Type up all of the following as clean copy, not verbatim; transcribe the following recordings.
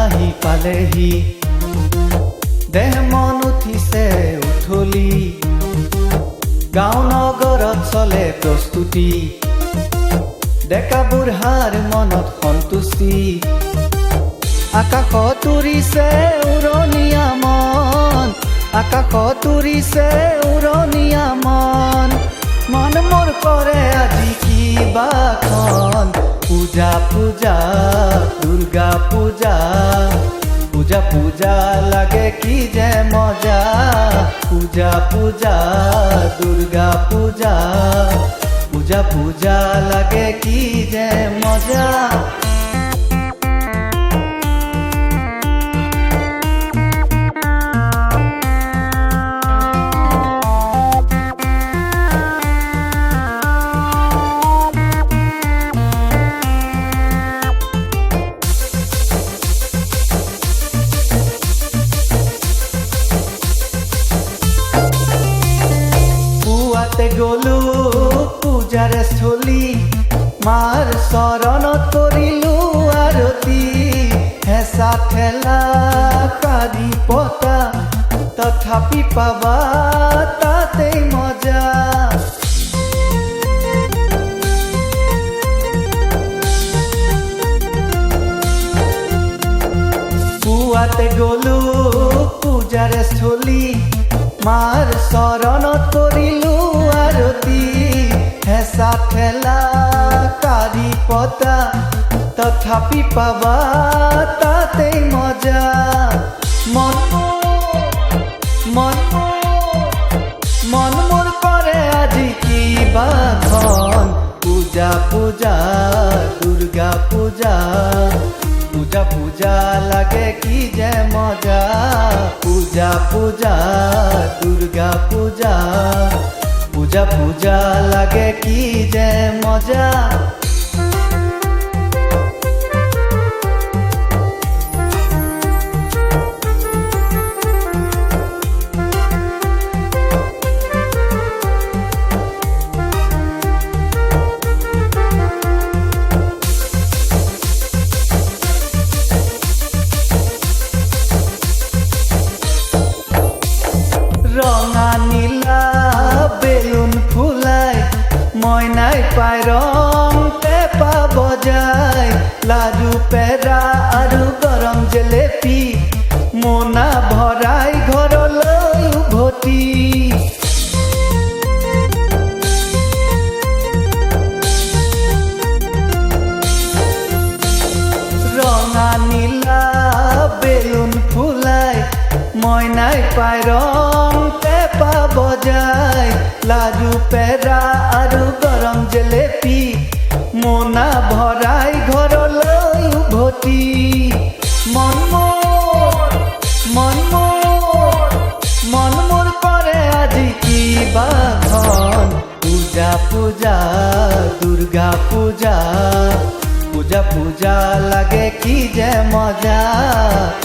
আহি পালেহি দেহ মন উঠিছে উঠলি গাঁও নগৰত চলে প্ৰস্তুতি ডেকা বুঢ়াৰ মনত সন্তুষ্টি আকাশত উৰিছে উৰণীয়া মন আকাশত উৰিছে উৰণীয়া মন মন মোৰ কৰে আজি কিবাখন পূজা পূজা দুৰ্গা পূজা পূজা পূজা লাগে কি যে মজা পূজা পূজা দুৰ্গা পূজা পূজা পূজা লাগে কি যে মজা গলো পূজাৰ স্থলী মাৰ চৰণত কৰিলো আৰতি হেঁচা ঠেলা শাৰী পতা তথাপি পাবা তাতেই মজা পুৱাতে গলো পূজাৰ স্থলী মাৰ চৰণত কৰিলো আৰতি হেঁচা ঠেলা শাৰী পতা তথাপি পাবা তাতেই মজা মন মোৰ কৰে আজি কিবাখন পূজা পূজা দুৰ্গা পূজা পূজা পূজা লাগে কি যে মজা পূজা পূজা দুৰ্গা পূজা পূজা পূজা লাগে কি যে মজা ৰঙা নীলা বেলুন ফুলাই মইনাই পাই ৰং পেঁপা বজাই লাডু পেৰা আৰু গৰম জেলেপি মোনা ভৰাই ঘৰলৈ উভতি ৰঙা নীলা বেলুন ফুলাই মইনাই পাই ৰং পেঁপা বজাই লাডু পেৰা আৰু গৰম জেলেপি মোনা ভৰাই ঘৰলৈ উভতি মন মোৰ কৰে আজি কিবাখন পূজা পূজা দুৰ্গা পূজা পূজা পূজা লাগে কি যে মজা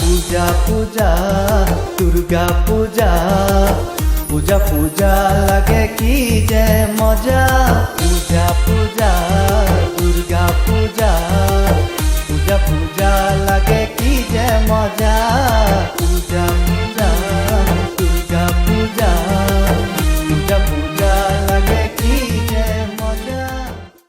পূজা পূজা দুৰ্গা পূজা পূজা পূজা লাগে কি যে মজা